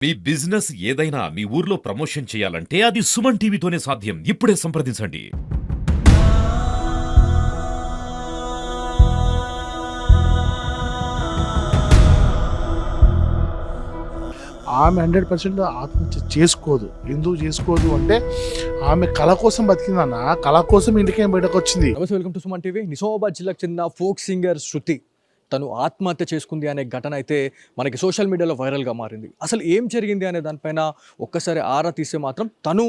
మీ business ఏదైనా మీ ఊర్లో promotion చేయాలంటే అది సుమన్ టీవీతోనే సాధ్యం. ఇప్పుడే సంప్రదించండి. ఆమె 100% ఆత్మహత్య చేసుకోదు. ఎందుకు చేసుకోదు అంటే ఆమె కళ కోసం బతికిందన్న. కళ కోసం ఇంటికేం బయటకొచ్చింది. నమస్తే, welcome to Suman TV. Nizamabad జిల్లాకు చెందిన ఫోక్ సింగర్ శృతి తను ఆత్మహత్య చేసుకుంది అనే ఘటన అయితే మనకి సోషల్ మీడియాలో వైరల్గా మారింది. అసలు ఏం జరిగింది అనే దానిపైన ఒక్కసారి ఆరా తీస్తే మాత్రం తను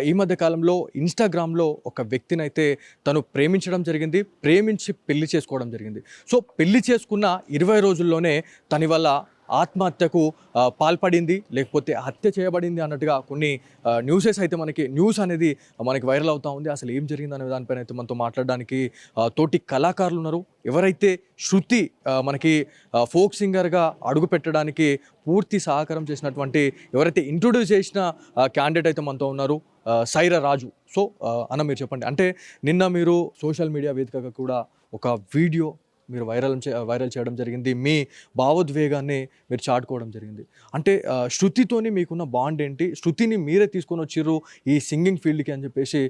ఈ మధ్య కాలంలో ఇన్స్టాగ్రామ్లో ఒక వ్యక్తిని అయితే తను ప్రేమించడం జరిగింది, ప్రేమించి పెళ్లి చేసుకోవడం జరిగింది. సో పెళ్లి చేసుకున్న 20 రోజుల్లోనే తన వల్ల ఆత్మహత్యకు పాల్పడింది, లేకపోతే హత్య చేయబడింది అన్నట్టుగా కొన్ని న్యూస్ అనేది మనకి వైరల్ అవుతూ ఉంది. అసలు ఏం జరిగింది అనే దానిపైన అయితే మనతో మాట్లాడడానికి తోటి కళాకారులు ఉన్నారు. ఎవరైతే శృతి మనకి ఫోక్ సింగర్గా అడుగు పెట్టడానికి పూర్తి సహకారం చేసినటువంటి, ఎవరైతే ఇంట్రొడ్యూస్ చేసిన క్యాండిడేట్ అయితే మనతో ఉన్నారు, సైరా రాజు. సో అన్న, మీరు చెప్పండి. అంటే నిన్న మీరు సోషల్ మీడియా వేదికగా కూడా ఒక వీడియో మీరు వైరల్ చేయడం జరిగింది. మీ భావోద్వేగాన్ని మీరు చాటుకోవడం జరిగింది. అంటే శృతితోని మీకున్న బాండ్ ఏంటి, శృతిని మీరే తీసుకొని వచ్చిర్రు ఈ సింగింగ్ ఫీల్డ్కి అని చెప్పేసి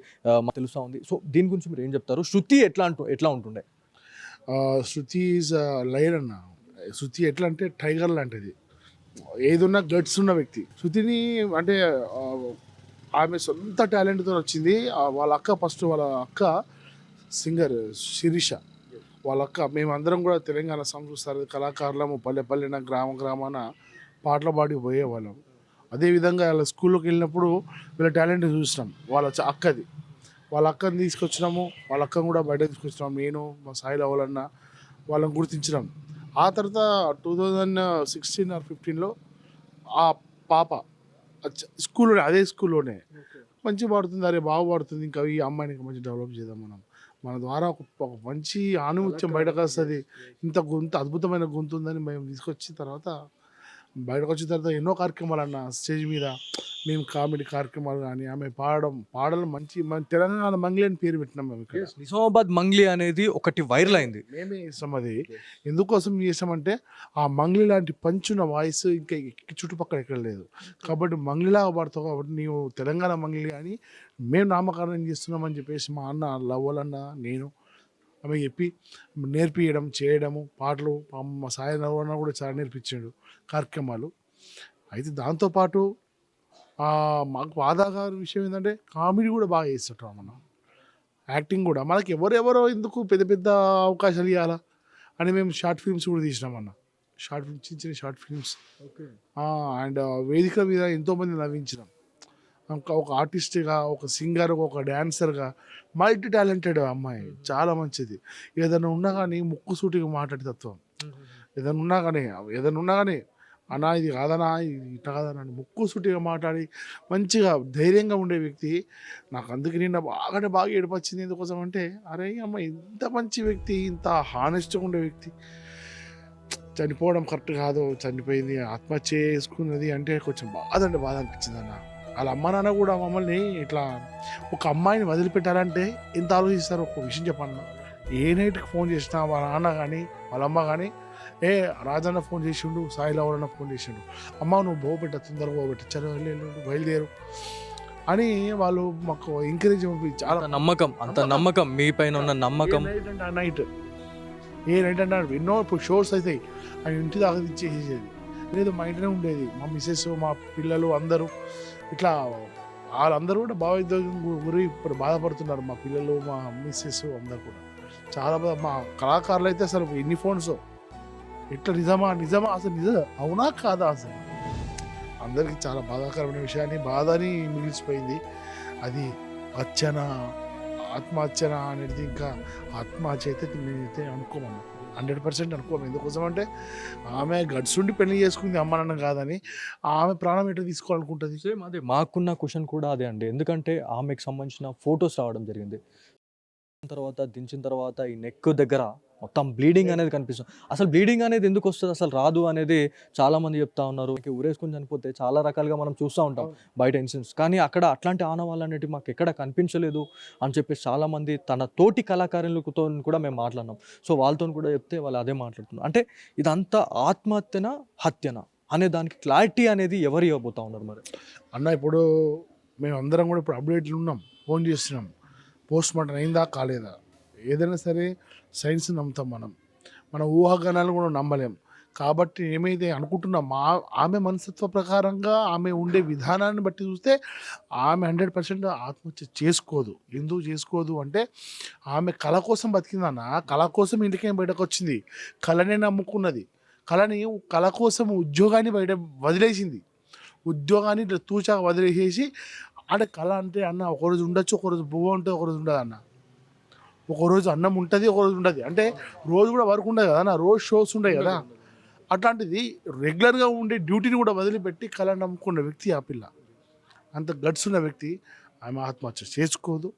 మాకు తెలుస్తూ ఉంది. సో దీని గురించి మీరు ఏం చెప్తారు? శృతి ఎట్లా ఉంటుండే? శృతి ఈజ్ లయన్ అన్న. శృతి ఎట్లా అంటే టైగర్ లాంటిది, ఏదున్నా గట్స్ ఉన్న వ్యక్తి. శృతిని అంటే ఆమె సొంత టాలెంట్తో వచ్చింది. వాళ్ళ అక్క సింగర్ శిరీష, వాళ్ళ అక్క. మేమందరం కూడా తెలంగాణ సంస్కృతి కళాకారులము, పల్లెన గ్రామాన పాటలు పాడి పోయేవాళ్ళం. అదేవిధంగా వాళ్ళ స్కూల్లోకి వెళ్ళినప్పుడు వీళ్ళ టాలెంట్ చూసినాం. వాళ్ళ అక్కని తీసుకొచ్చినాము, వాళ్ళ అక్కను కూడా బయట తీసుకొచ్చినాం. నేను మా సాయి లవలన్న వాళ్ళని గుర్తించినాం. ఆ తర్వాత 2016 or 15లో ఆ పాప అదే స్కూల్లోనే మంచి పాడుతుంది. అరే బాగా పాడుతుంది, ఇంకా ఈ అమ్మాయిని మంచి డెవలప్ చేద్దాం మన ద్వారా ఒక మంచి ఆణిముత్యం బయటకు వస్తుంది. ఇంత అద్భుతమైన గొంతు ఉందని మేము తీసుకొచ్చిన తర్వాత, బయటకు వచ్చిన తర్వాత ఎన్నో కార్యక్రమాలు అన్న స్టేజ్ మీద మేము కామెడీ కార్యక్రమాలు కానీ, ఆమె పాడడం మంచి మన తెలంగాణ మంగ్లీ అని పేరు పెట్టినాం మేము. ఇక్కడ నిజామాబాద్ మంగ్లీ అనేది ఒకటి వైరల్ అయింది. మేమే చేస్తాం అది. ఎందుకోసం చేసామంటే ఆ మంగ్లీ లాంటి పంచున్న వాయిస్ ఇంకా చుట్టుపక్కల ఎక్కడ లేదు. కాబట్టి మంగ్లీలాగా పాడతావు, కాబట్టి నీవు తెలంగాణ మంగ్లీ అని మేము నామకరణం చేస్తున్నామని చెప్పేసి మా అన్న లవ్వలన్న నేను ఆమె చెప్పి నేర్పియడం చేయడము, పాటలు మా సాయి లవ్వలన్న కూడా చాలా నేర్పించాడు కార్యక్రమాలు. అయితే దాంతోపాటు మాకు బాధాగారి విషయం ఏంటంటే కామెడీ కూడా బాగా చేస్తుంటాం మనం. యాక్టింగ్ కూడా మనకి ఎవరెవరో ఎందుకు పెద్ద పెద్ద అవకాశాలు ఇవ్వాలా అని మేము షార్ట్ ఫిల్మ్స్ కూడా తీసినామన్న. చిన్న షార్ట్ ఫిల్మ్స్ అండ్ వేదికల మీద ఎంతోమంది నవ్వించినాం. ఒక ఆర్టిస్ట్గా, ఒక సింగర్, ఒక డ్యాన్సర్గా మల్టీ టాలెంటెడ్ అమ్మాయి, చాలా మంచిది. ఏదైనా ఉన్నా కానీ ముక్కుసూటిగా మాట్లాడే తత్వం. ఏదైనా ఉన్నా కానీ అన్నా ఇది కాదనా, ఇది ఇట్లా కాదనా అని ముక్కుసూటిగా మాట్లాడి మంచిగా ధైర్యంగా ఉండే వ్యక్తి. నాకు అందుకే నిన్న బాగా ఏడుపొచ్చింది. ఎందుకోసం అంటే అరే అమ్మ, ఇంత మంచి వ్యక్తి, ఇంత హానెస్ట్గా ఉండే వ్యక్తి చనిపోవడం కరెక్ట్ కాదు, చనిపోయింది, ఆత్మహత్య చేసుకున్నది అంటే కొంచెం బాధ అనిపించింది అన్న. వాళ్ళ అమ్మ నాన్న కూడా మమ్మల్ని ఇట్లా ఒక అమ్మాయిని వదిలిపెట్టాలంటే ఎంత ఆలోచిస్తారు. ఒక విషయం చెప్పాలన్నా, ఏ నైట్కి ఫోన్ చేసినా వాళ్ళ నాన్న కానీ వాళ్ళ అమ్మ కానీ, ఏ రాజన్న ఫోన్ చేసిండు, సాయి లవలన్న ఫోన్ చేసిండు, అమ్మ నువ్వు తొందరగా పోబెట్టు, చలో బయలుదేరు అని వాళ్ళు మాకు ఎంకరేజ్ చాలా నమ్మకం మీ పైన ఉన్న నమ్మకం. నైట్ అంటే ఎన్నో ఇప్పుడు షోస్ అవుతాయి, అవి ఇంటి దాకా ఇచ్చేసేది లేదు, మా ఇంటనే ఉండేది. మా మిస్సెస్, మా పిల్లలు అందరూ ఇట్లా వాళ్ళందరూ కూడా భావోద్వేగం గురి ఇప్పుడు బాధపడుతున్నారు. మా పిల్లలు, మా మిస్సెస్ అందరు కూడా చాలా బాధ. మా కళాకారులు అయితే అసలు ఎన్ని ఫోన్స్ ఇట్లా నిజమా అసలు అవునా కాదా, అసలు అందరికీ చాలా బాధాకరమైన విషయాన్ని బాధని మిగిలిచిపోయింది. అది ఆత్మహత్యన అనేది ఇంకా ఆత్మహత్య అయితే నేనైతే అనుకోమన్నా, 100% అనుకోము. ఎందుకోసం అంటే ఆమె గడ్స్ ఉండి పెళ్లి చేసుకుంది, అమ్మ నాన్న కాదని. ఆమె ప్రాణం ఎట్లా తీసుకోవాలనుకుంటుంది? సేమ్ అదే మాకున్న క్వశ్చన్ కూడా అదే అండి. ఎందుకంటే ఆమెకు సంబంధించిన ఫొటోస్ రావడం జరిగింది. దించిన తర్వాత ఈ నెక్ దగ్గర మొత్తం బ్లీడింగ్ అనేది కనిపిస్తుంది. అసలు బ్లీడింగ్ అనేది ఎందుకు వస్తుంది, అసలు రాదు అనేది చాలామంది చెప్తా ఉన్నారు. ఊరేసుకొని చనిపోతే చాలా రకాలుగా మనం చూస్తూ ఉంటాం బయట ఇన్సిడెంట్స్, కానీ అక్కడ అట్లాంటి ఆనవాళ్ళు అనేవి మాకు ఎక్కడ కనిపించలేదు అని చెప్పేసి చాలామంది తన తోటి కళాకారులతో కూడా మేము మాట్లాడినాం. సో వాళ్ళతో కూడా చెప్తే వాళ్ళు అదే మాట్లాడుతున్నారు. అంటే ఇదంతా ఆత్మహత్యనా హత్యనా? అనే దానికి క్లారిటీ అనేది ఎవరు ఇవ్వబోతా ఉన్నారు మరి? అన్న ఇప్పుడు మేము అందరం కూడా ఇప్పుడు అప్డేట్లు ఉన్నాం, ఫోన్ చేస్తున్నాం, పోస్ట్ మార్టం అయిందా కాలేదా, ఏదైనా సరే సైన్స్ నమ్ముతాం మనం, మన ఊహాగానాలు కూడా నమ్మలేం. కాబట్టి ఏమైతే అనుకుంటున్నాం ఆమె మనస్తత్వ ప్రకారంగా ఆమె ఉండే విధానాన్ని బట్టి చూస్తే ఆమె 100% ఆత్మహత్య చేసుకోదు. ఎందుకు చేసుకోదు అంటే ఆమె కళ కోసం బతికిందన్న, కళ కోసం ఇంటికేం బయటకు వచ్చింది, కళనే నమ్ముకున్నది, కళ కోసం ఉద్యోగాన్ని బయట వదిలేసింది, ఉద్యోగాన్ని ఇట్లా తూచాక వదిలేసేసి అంటే కళ అంటే అన్న ఒకరోజు ఉండొచ్చు, ఒకరోజు పువ్వు ఉంటుంది, ఒకరోజు ఉండదు అన్న, ఒకరోజు అన్నం ఉంటుంది, ఒకరోజు ఉండదు, అంటే రోజు కూడా వర్క్ ఉండదు కదా అన్న, రోజు షోస్ ఉండవు కదా. అట్లాంటిది రెగ్యులర్గా ఉండే డ్యూటీని కూడా వదిలిపెట్టి కళ నమ్ముకున్న వ్యక్తి ఆ పిల్ల, అంత గట్స్ ఉన్న వ్యక్తి. ఆమె ఆత్మహత్య చేసుకోదు,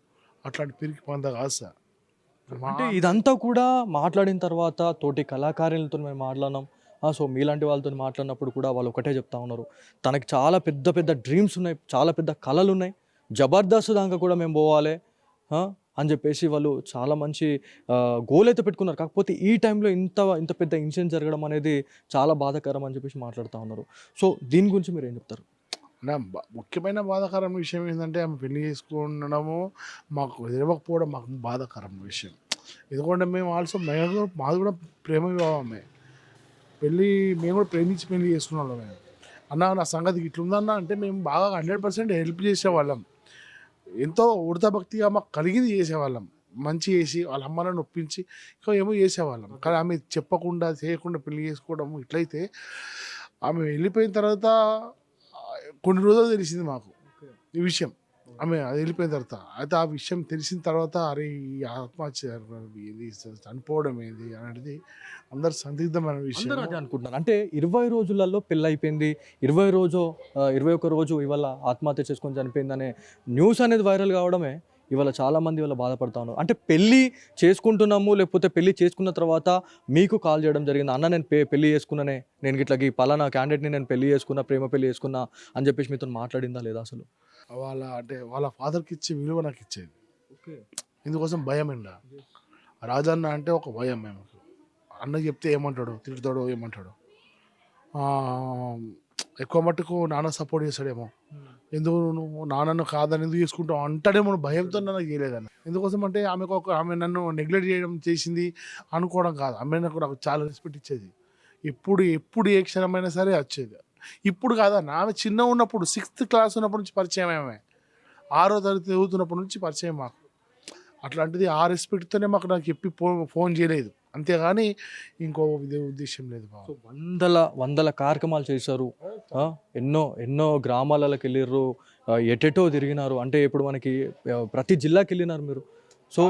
అట్లాంటి పిరికి పంద కాదు సార్. అంటే ఇదంతా కూడా మాట్లాడిన తర్వాత తోటి కళాకారులతో మేము మాట్లాడినాం. సో మీలాంటి వాళ్ళతో మాట్లాడినప్పుడు కూడా వాళ్ళు ఒకటే చెప్తా ఉన్నారు, తనకి చాలా పెద్ద పెద్ద డ్రీమ్స్ ఉన్నాయి, చాలా పెద్ద కళలు ఉన్నాయి, జబర్దస్త్ దాకా కూడా మేము పోవాలి అని చెప్పేసి వాళ్ళు చాలా మంచి గోల్ అయితే పెట్టుకున్నారు. కాకపోతే ఈ టైంలో ఇంత పెద్ద ఇన్సిడెంట్ జరగడం అనేది చాలా బాధాకరం అని చెప్పేసి మాట్లాడుతూ ఉన్నారు. సో దీని గురించి మీరు ఏం చెప్తారు? నా ముఖ్యమైన బాధాకరమైన విషయం ఏంటంటే ఆమె పెళ్లి చేసుకునడము మాకు తెలియకపోవడం మాకు బాధాకరమైన విషయం. ఎందుకంటే మేము మాది కూడా ప్రేమ వివాహమే, మేము కూడా ప్రేమించి పెళ్లి చేసుకున్న వాళ్ళమే. అన్న నా సంగతి ఇట్లుందన్న అంటే మేము బాగా 100% హెల్ప్ చేసేవాళ్ళం, ఎంతో ఉడతాభక్తిగా మాకు కలిగింది చేసేవాళ్ళం, మంచి చేసి వాళ్ళ అమ్మలను ఒప్పించి ఇంకా ఏమో చేసేవాళ్ళం. కానీ ఆమె చెప్పకుండా చేయకుండా పెళ్లి చేసుకోవడం ఇట్లయితే ఆమె వెళ్ళిపోయిన తర్వాత కొన్ని రోజులు తెలిసింది మాకు ఈ విషయం. ఆమె అది వెళ్ళిపోయిన తర్వాత అయితే ఆ విషయం తెలిసిన తర్వాత అరే ఈ ఆత్మహత్య ఏంది, చనిపోవడం ఏంది అనేది అందరు సందిగ్ధమైన విషయం అదే అనుకుంటున్నారు. అంటే 20 రోజులలో పెళ్ళి అయిపోయింది, 21 రోజు ఇవాళ ఆత్మహత్య చేసుకొని చనిపోయింది అనే న్యూస్ అనేది వైరల్ కావడమే ఇవాళ చాలామంది ఇవాళ బాధపడతా ఉన్నారు. అంటే పెళ్ళి చేసుకుంటున్నాము, లేకపోతే పెళ్ళి చేసుకున్న తర్వాత మీకు కాల్ చేయడం జరిగింది, అన్న నేను పెళ్ళి చేసుకున్నానే, నేను ఇట్లా ఈ పలానా క్యాండిడేట్ని నేను పెళ్ళి చేసుకున్నా, ప్రేమ పెళ్ళి చేసుకున్నా అని చెప్పేసి మీతో మాట్లాడిందా లేదా? అసలు వాళ్ళ ఫాదర్కి ఇచ్చే విలువ నాకు ఇచ్చేది. ఇందుకోసం భయం అండి, రాజన్న అంటే ఒక భయం. మేము అన్న చెప్తే ఏమంటాడు, తిడతాడో ఏమంటాడు, ఎక్కువ మట్టుకు నాన్న సపోర్ట్ చేస్తాడేమో, ఎందుకు నువ్వు నాన్నను కాదని ఎందుకు చేసుకుంటావు అంటాడేమో భయంతో నాకు చేయలేదన్న. ఎందుకోసం అంటే ఆమె నన్ను నెగ్లెక్ట్ చేయడం చేసింది అనుకోవడం కాదు, ఆమె నాకు చాలా రెస్పెక్ట్ ఇచ్చేది, ఎప్పుడు ఏ క్షణమైనా సరే వచ్చేది. ఇప్పుడు కాదన్న, ఆమె చిన్న ఉన్నప్పుడు 6th క్లాస్ ఉన్నప్పటి నుంచి పరిచయం, ఆమె 6వ తరగతి చదువుతున్నప్పటి నుంచి పరిచయం మాకు. అట్లాంటిది ఆ రెస్పెక్ట్తోనే నాకు చెప్పి ఫోన్ చేయలేదు, అంతేగాని ఇంకో ఉద్దేశం లేదు. సో వందల కార్యక్రమాలు చేశారు, ఎన్నో గ్రామాలకు వెళ్ళిర్రు, ఎటెటో తిరిగినారు. అంటే ఇప్పుడు మనకి ప్రతి జిల్లాకి వెళ్ళినారు మీరు. సో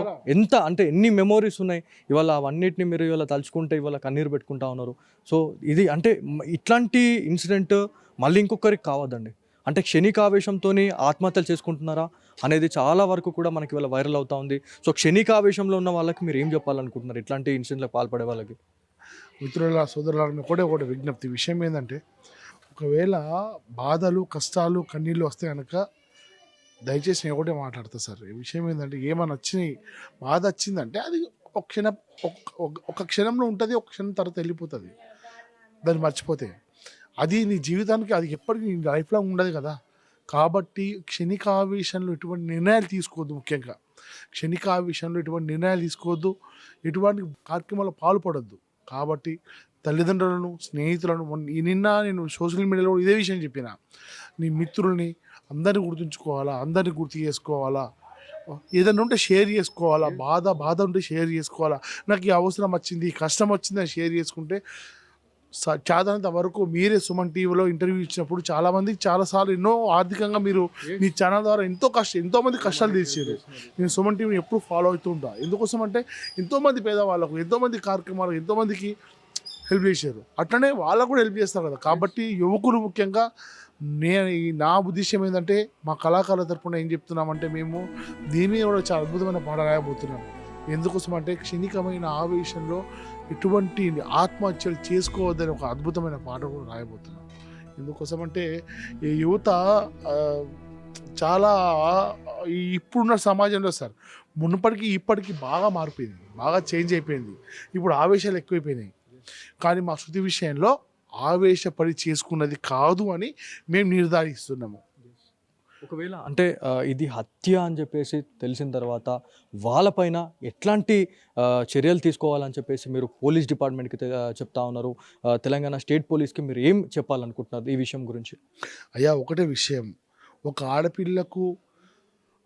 ఎన్ని మెమోరీస్ ఉన్నాయి ఇవాళ, అవన్నిటిని మీరు ఇవాళ తలుచుకుంటే ఇవాళ కన్నీరు పెట్టుకుంటా ఉన్నారు. సో ఇది అంటే ఇట్లాంటి ఇన్సిడెంట్ మళ్ళీ ఇంకొకరికి కావద్దండి. అంటే క్షణికావేశంతో ఆత్మహత్యలు చేసుకుంటున్నారా అనేది చాలా వరకు కూడా మనకి ఇవాళ వైరల్ అవుతా ఉంది. సో క్షణికావేశంలో ఉన్న వాళ్ళకి మీరు ఏం చెప్పాలనుకుంటున్నారు, ఇట్లాంటి ఇన్సిడెంట్లకు పాల్పడే వాళ్ళకి? మిత్రుల సోదరుల ఒకటే విజ్ఞప్తి విషయం ఏంటంటే, ఒకవేళ బాధలు కష్టాలు కన్నీళ్ళు వస్తే కనుక దయచేసి నేను ఒకటే మాట్లాడతా సార్. ఈ విషయం ఏంటంటే, ఏమైనా వచ్చినాయి బాధ వచ్చిందంటే అది ఒక క్షణంలో ఉంటుంది, ఒక క్షణం తర్వాత వెళ్ళిపోతుంది, దాన్ని మర్చిపోతే. అది నీ జీవితానికి అది ఎప్పటికీ నీ లైఫ్ లాంగ్ ఉండదు కదా. కాబట్టి క్షణికావేశంలో ఎటువంటి నిర్ణయాలు తీసుకోవద్దు, ముఖ్యంగా క్షణికావేశంలో ఎటువంటి నిర్ణయాలు తీసుకోవద్దు, ఎటువంటి కార్యక్రమాల్లో పాల్పడద్దు. కాబట్టి తల్లిదండ్రులను, స్నేహితులను, నిన్న నేను సోషల్ మీడియాలో ఇదే విషయం చెప్పిన, నీ మిత్రుల్ని అందరినీ గుర్తుంచుకోవాలా, అందరినీ గుర్తు చేసుకోవాలా, ఏదైనా ఉంటే షేర్ చేసుకోవాలా, బాధ ఉంటే షేర్ చేసుకోవాలా. నాకు ఈ అవసరం వచ్చింది, ఈ కష్టం వచ్చింది అని షేర్ చేసుకుంటే చాదనంత వరకు మీరే సుమన్ టీవీలో ఇంటర్వ్యూ ఇచ్చినప్పుడు చాలామంది చాలాసార్లు ఎన్నో ఆర్థికంగా మీరు మీ ఛానల్ ద్వారా ఎంతోమంది కష్టాలు తీర్చారు. నేను సుమన్ టీవీని ఎప్పుడు ఫాలో అవుతూ ఉంటాను. ఎందుకోసం అంటే ఎంతోమంది పేదవాళ్ళకు, ఎంతోమంది కార్యక్రమాలకు, ఎంతోమందికి హెల్ప్ చేశారు, అట్లనే వాళ్ళకు కూడా హెల్ప్ చేస్తారు కదా. కాబట్టి యువకులు ముఖ్యంగా నా ఉద్దేశం ఏంటంటే, మా కళాకారుల తరపున ఏం చెప్తున్నామంటే, మేము దీని మీద కూడా చాలా అద్భుతమైన పాట రాయబోతున్నాం. ఎందుకోసం అంటే క్షణికమైన ఆవేశంలో ఎటువంటి ఆత్మహత్యలు చేసుకోవద్దని ఒక అద్భుతమైన పాట కూడా రాయబోతున్నాం. ఎందుకోసం అంటే ఈ యువత చాలా ఇప్పుడున్న సమాజంలో సార్ మునుపటికి ఇప్పటికీ బాగా మారిపోయింది, బాగా చేంజ్ అయిపోయింది. ఇప్పుడు ఆవేశాలు ఎక్కువైపోయినాయి. కానీ మా శృతి విషయంలో ఆవేశపడి చేసుకున్నది కాదు అని మేము నిర్ధారిస్తున్నాము. ఒకవేళ అంటే ఇది హత్య అని చెప్పేసి తెలిసిన తర్వాత వాళ్ళపైన ఎట్లాంటి చర్యలు తీసుకోవాలని చెప్పేసి మీరు పోలీస్ డిపార్ట్మెంట్కి చెప్తా ఉన్నారు, తెలంగాణ స్టేట్ పోలీస్కి మీరు ఏం చెప్పాలనుకుంటున్నారు ఈ విషయం గురించి? అయ్యా ఒకటే విషయం, ఒక ఆడపిల్లకు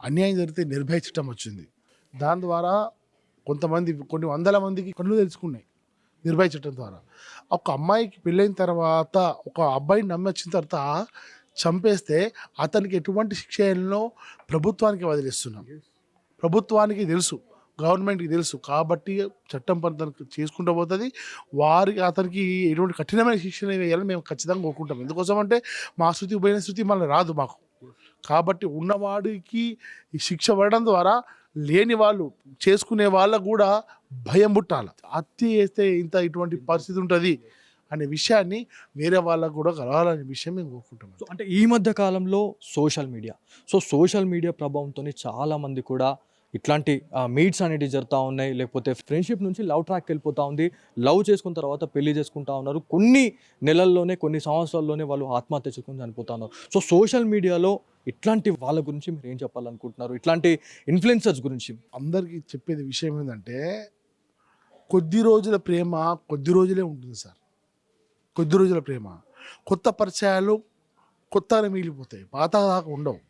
అన్యాయం జరిగితే నిర్భయ చట్టం వచ్చింది. దాని ద్వారా కొన్ని వందల మందికి కళ్ళు తెలుసుకున్నాయి నిర్భయ చట్టం ద్వారా. ఒక అమ్మాయికి పెళ్ళైన తర్వాత ఒక అబ్బాయిని నమ్మొచ్చిన తర్వాత చంపేస్తే అతనికి ఎటువంటి శిక్ష అయ్యాలో ప్రభుత్వానికి వదిలేస్తున్నాం. ప్రభుత్వానికి తెలుసు, గవర్నమెంట్కి తెలుసు, కాబట్టి చట్టం పని తనకు చేసుకుంటూ పోతుంది. అతనికి ఎటువంటి కఠినమైన శిక్షణ వేయాలని మేము ఖచ్చితంగా కోరుకుంటాం. ఎందుకోసం అంటే మా శృతి పోయిన శృతి మళ్ళీ రాదు మాకు. కాబట్టి ఉన్నవాడికి ఈ శిక్ష పడడం ద్వారా లేని వాళ్ళు చేసుకునే వాళ్ళకు కూడా భయం పుట్టాలి. హత్య చేస్తే ఇటువంటి పరిస్థితి ఉంటుంది అనే విషయాన్ని వేరే వాళ్ళకు కూడా కలవాలనే విషయం మేము కోరుకుంటాం. అంటే ఈ మధ్య కాలంలో సోషల్ మీడియా ప్రభావంతో చాలామంది కూడా ఇట్లాంటి మీట్స్ అనేవి జరుగుతూ ఉన్నాయి, లేకపోతే ఫ్రెండ్షిప్ నుంచి లవ్ ట్రాక్కి వెళ్ళిపోతూ ఉంది, లవ్ చేసుకున్న తర్వాత పెళ్లి చేసుకుంటా ఉన్నారు, కొన్ని నెలల్లోనే కొన్ని సంవత్సరాల్లోనే వాళ్ళు ఆత్మహత్య చేసుకుని చనిపోతా ఉన్నారు. సోషల్ మీడియాలో ఇట్లాంటి వాళ్ళ గురించి మీరు ఏం చెప్పాలనుకుంటున్నారు, ఇట్లాంటి ఇన్ఫ్లుయెన్సర్స్ గురించి? అందరికీ చెప్పేది విషయం ఏంటంటే కొద్ది రోజుల ప్రేమ కొద్ది రోజులే ఉంటుంది సార్. కొద్ది రోజుల ప్రేమ, కొత్త పరిచయాలు కొత్తగా మిగిలిపోతాయి, పాత దాకా ఉండవు.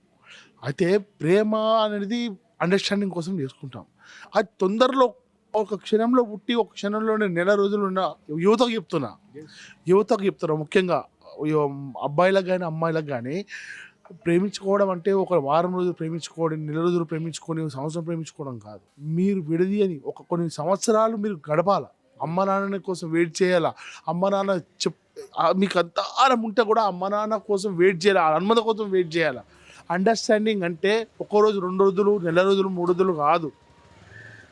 అయితే ప్రేమ అనేది అండర్స్టాండింగ్ కోసం చేసుకుంటాం. అది తొందరలో ఒక క్షణంలో పుట్టి ఒక క్షణంలోనే నెల రోజులు ఉన్న యువతకు చెప్తున్నా ముఖ్యంగా అబ్బాయిలకు కానీ అమ్మాయిలకు కానీ ప్రేమించుకోవడం అంటే ఒక వారం రోజులు ప్రేమించుకోవడం, నెల రోజులు ప్రేమించుకొని సంవత్సరం ప్రేమించుకోవడం కాదు. మీరు విడది అని కొన్ని సంవత్సరాలు మీరు గడపాల. అమ్మ నాన్న కోసం వెయిట్ చేయాలా, అమ్మ నాన్న మీకు అంత ఆరం ఉంటే కూడా అమ్మ నాన్న కోసం వెయిట్ చేయాలి, అనుమతి కోసం వెయిట్ చేయాలి. అండర్స్టాండింగ్ అంటే ఒక్కో రోజు 2 రోజులు, నెల రోజులు, 3 రోజులు కాదు.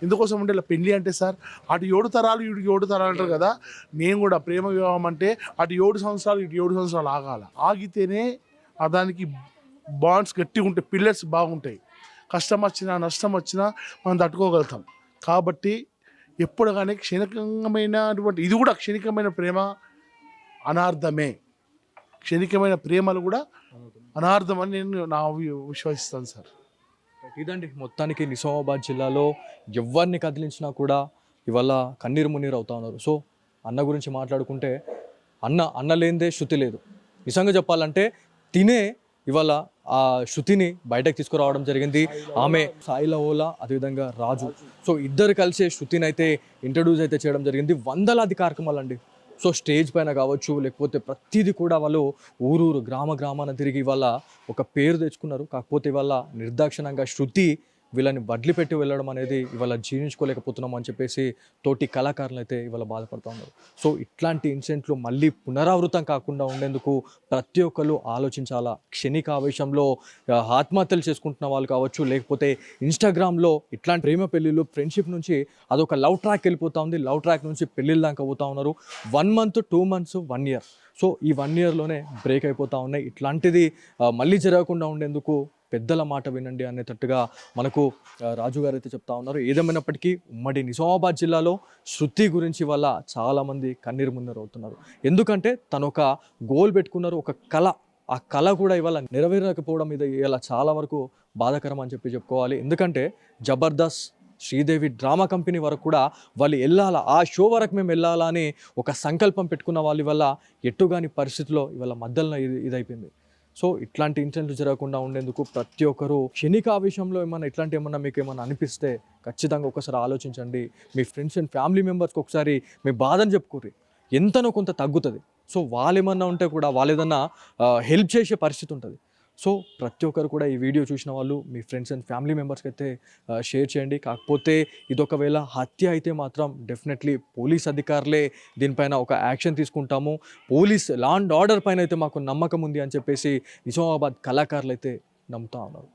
ఎందుకోసం అంటే ఇలా పెళ్ళి అంటే సార్ అటు 7 తరాలు ఇటు 7 తరాలు అంటారు కదా. నేను కూడా ప్రేమ వివాహం అంటే అటు 7 సంవత్సరాలు ఇటు 7 సంవత్సరాలు ఆగాల. ఆగితేనే దానికి బాండ్స్ గట్టిగా ఉంటాయి, పిల్లర్స్ బాగుంటాయి. కష్టం వచ్చినా నష్టం వచ్చినా మనం తట్టుకోగలుగుతాం. కాబట్టి ఎప్పుడు కానీ క్షణికమైనటువంటి ఇది కూడా క్షణికమైన ప్రేమ అనార్థమే. క్షణికమైన ప్రేమలు కూడా అనార్థం అని నేను విశ్వసిస్తాను సార్. ఇదండి మొత్తానికి నిజామాబాద్ జిల్లాలో ఎవరిని కదిలించినా కూడా ఇవాళ కన్నీరు మున్నీరు అవుతా ఉన్నారు. సో అన్న గురించి మాట్లాడుకుంటే అన్న లేనిదే శృతి లేదు. నిజంగా చెప్పాలంటే తినే ఇవాళ ఆ శృతిని బయటకు తీసుకురావడం జరిగింది. ఆమె సాయిల ఓలా, అదేవిధంగా రాజు, సో ఇద్దరు కలిసే శృతిని అయితే ఇంట్రడ్యూస్ అయితే చేయడం జరిగింది. వందలాది కార్యక్రమాలు అండి. సో స్టేజ్ పైన కావచ్చు, లేకపోతే ప్రతిదీ కూడా వాళ్ళు ఊరూరు గ్రామాన తిరిగి ఇవాళ ఒక పేరు తెచ్చుకున్నారు. కాకపోతే ఇవాళ నిర్దాక్షిణంగా శృతి వీళ్ళని వదిలిపెట్టి వెళ్ళడం అనేది ఇవాళ జీర్ణించుకోలేకపోతున్నాం అని చెప్పేసి తోటి కళాకారులు అయితే ఇవాళ బాధపడుతూ ఉన్నారు. సో ఇట్లాంటి ఇన్సిడెంట్లు మళ్ళీ పునరావృతం కాకుండా ఉండేందుకు ప్రతి ఒక్కరు ఆలోచించాలా. క్షణిక ఆవేశంలో ఆత్మహత్యలు చేసుకుంటున్న వాళ్ళు కావచ్చు, లేకపోతే ఇన్స్టాగ్రామ్లో ఇట్లాంటి ప్రేమ పెళ్ళిళ్ళు ఫ్రెండ్షిప్ నుంచి అదొక లవ్ ట్రాక్ వెళ్ళిపోతూ ఉంది. లవ్ ట్రాక్ నుంచి పెళ్ళిళ్ళ దాకా పోతూ ఉన్నారు. 1 month, 2 months, 1 year. సో ఈ 1 yearలోనే బ్రేక్ అయిపోతూ ఉన్నాయి. ఇట్లాంటిది మళ్ళీ జరగకుండా ఉండేందుకు పెద్దల మాట వినండి అనేటట్టుగా మనకు రాజు గారు అయితే చెప్తా ఉన్నారు. ఏదేమైనప్పటికీ ఉమ్మడి నిజామాబాద్ జిల్లాలో శృతి గురించి వల్ల చాలామంది కన్నీరు మున్నీరు అవుతున్నారు. ఎందుకంటే తను ఒక గోల్ పెట్టుకున్నారు, ఒక కళ. ఆ కళ కూడా ఇవాళ నెరవేరకపోవడం ఇది ఇలా చాలా వరకు బాధాకరం అని చెప్పుకోవాలి. ఎందుకంటే జబర్దస్త్, శ్రీదేవి డ్రామా కంపెనీ వరకు కూడా వాళ్ళు వెళ్ళాలా, ఆ షో వరకు మేము వెళ్ళాలా అని ఒక సంకల్పం పెట్టుకున్న వాళ్ళు వల్ల ఎట్టుగాని పరిస్థితిలో ఇవాళ మధ్యలో ఇదైపోయింది. సో ఇట్లాంటి ఇన్సిడెంట్లు జరగకుండా ఉండేందుకు ప్రతి ఒక్కరు క్షణికావేశంలో ఏమన్నా మీకు ఏమన్నా అనిపిస్తే ఖచ్చితంగా ఒకసారి ఆలోచించండి. మీ ఫ్రెండ్స్ అండ్ ఫ్యామిలీ మెంబర్స్కి ఒకసారి మీ బాధను చెప్పుకోర్రి, ఎంతనో కొంత తగ్గుతుంది. సో వాళ్ళు ఏమన్నా ఉంటే కూడా వాళ్ళు ఏదన్నా హెల్ప్ చేసే పరిస్థితి ఉంటుంది. సో ప్రతి ఒక్కరు కూడా ఈ వీడియో చూసిన వాళ్ళు మీ ఫ్రెండ్స్ అండ్ ఫ్యామిలీ మెంబర్స్కి అయితే షేర్ చేయండి. కాకపోతే ఇది ఒకవేళ హత్య అయితే మాత్రం డెఫినెట్లీ పోలీస్ అధికారులే దీనిపైన ఒక యాక్షన్ తీసుకుంటాము. పోలీస్ లా అండ్ ఆర్డర్ పైన అయితే మాకు నమ్మకం ఉంది అని చెప్పేసి నిజామాబాద్ కళాకారులు అయితే నమ్ముతా ఉన్నారు.